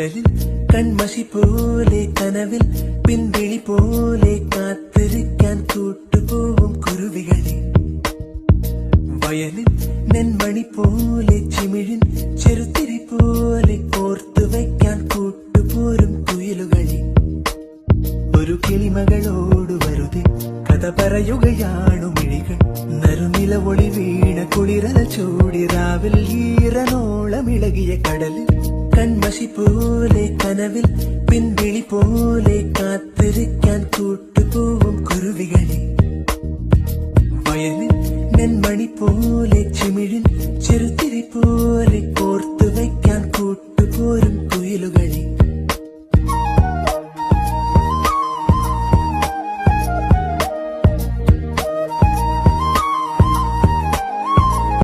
കടലിൽ കൺമഷി പോലെ കനവിൽ പിൻവിളി പോലെ കാത്തിരിക്കാൻ കൂട്ടുപോവും കുരുവികളെ. വയലിൽ നെന്മണി പോലെ ചിമിഴിൻ ചെറുത്തിരി പോലെ ഓർത്തു വയ്ക്കാൻ കൂട്ടുപോരും കുയിലുകളെ. ഒരു കിളിമകളോട് വെറുതെ കഥ പറയുകയാണു മിഴികൾ. നറുനില ഒളി വീണ കുളിരല ചൂടി രാവിൽ ഈറനോളമിളകിയ കടലിൽ കൺമഷി പോലെ കനവിൽ പിൻവിളി പോലെ കാത്തിരിക്കാൻ കൂട്ടുപോവും കുരുവികളെ. വയലിൽ നെന്മണി പോലെ ചിമിഴിൻ ചെറുത്തിരി പോലെ